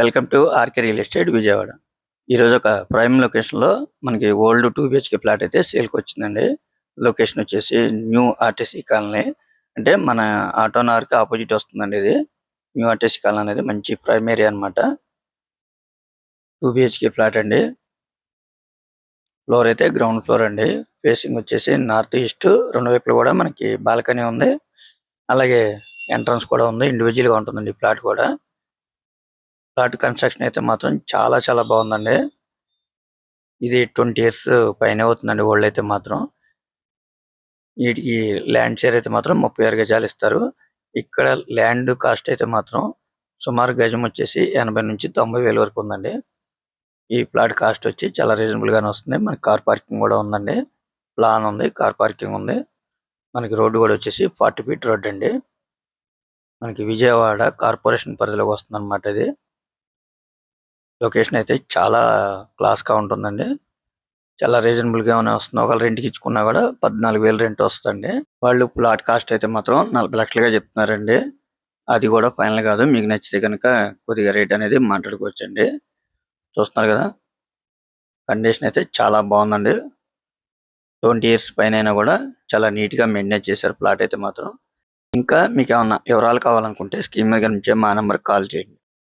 Welcome to RK real estate Vijayawada. ఈరోజు ఒక prime లొకేషన్లో మనకి ఓల్డ్ 2 బిహెచ్కే ప్లాట్ అయితే సేల్కి వచ్చిందండి. లొకేషన్ వచ్చేసి న్యూ ఆర్టీసీ కాలనీ, అంటే మన ఆటోనగర్కి ఆపోజిట్ వస్తుందండి. ఇది న్యూ ఆర్టీసీ కాలనీ అనేది మంచి ప్రైమ్ ఏరియా అనమాట. 2 బిహెచ్కే ప్లాట్ అండి. ఫ్లోర్ అయితే గ్రౌండ్ ఫ్లోర్ అండి. ఫేసింగ్ వచ్చేసి నార్త్ ఈస్ట్, రెండు వైపులు కూడా మనకి బాల్కనీ ఉంది. అలాగే ఎంట్రన్స్ కూడా ఉంది. ఇండివిజువల్గా ఉంటుందండి ప్లాట్ కూడా. ప్లాట్ కన్స్ట్రక్షన్ అయితే మాత్రం చాలా చాలా బాగుందండి. ఇది 20 ఇయర్స్ పైన అవుతుందండి ఓల్డ్ అయితే మాత్రం. వీటికి ల్యాండ్ షేర్ అయితే మాత్రం 36 గజాలు ఇస్తారు. ఇక్కడ ల్యాండ్ కాస్ట్ అయితే మాత్రం సుమారు గజం వచ్చేసి 80 నుంచి 90 వేల వరకు ఉందండి. ఈ ప్లాట్ కాస్ట్ వచ్చి చాలా రీజనబుల్ గానే వస్తుంది. మనకి కార్ పార్కింగ్ కూడా ఉందండి. ప్లాన్ ఉంది, కార్ పార్కింగ్ ఉంది. మనకి రోడ్డు కూడా వచ్చేసి 40 ఫీట్ రోడ్ అండి. మనకి విజయవాడ కార్పొరేషన్ పరిధిలోకి వస్తుంది అనమాట. ఇది లొకేషన్ అయితే చాలా క్లాస్ గా ఉంటుందండి. చాలా రీజనబుల్ గానే వస్తుంది. ఒకవేళ రెంట్కి ఇచ్చుకున్నా కూడా 14,000 రెంట్ వస్తుందండి. వాళ్ళు ప్లాట్ కాస్ట్ అయితే మాత్రం 40 లక్షలుగా చెప్తున్నారండి. అది కూడా ఫైనల్ కాదు. మీకు నచ్చితే కనుక కొద్దిగా రేట్ అనేది మాట్లాడుకోవచ్చండి. చూస్తున్నారు కదా, కండిషన్ అయితే చాలా బాగుందండి. 20 ఇయర్స్ పైన అయినా కూడా చాలా నీట్ గా మెయింటైన్ చేశారు ప్లాట్ అయితే మాత్రం. ఇంకా మీకు ఏమన్నా వివరాలు కావాలనుకుంటే స్క్రీన్ మీద కనిపించే మా నెంబర్ కాల్ చేయండి.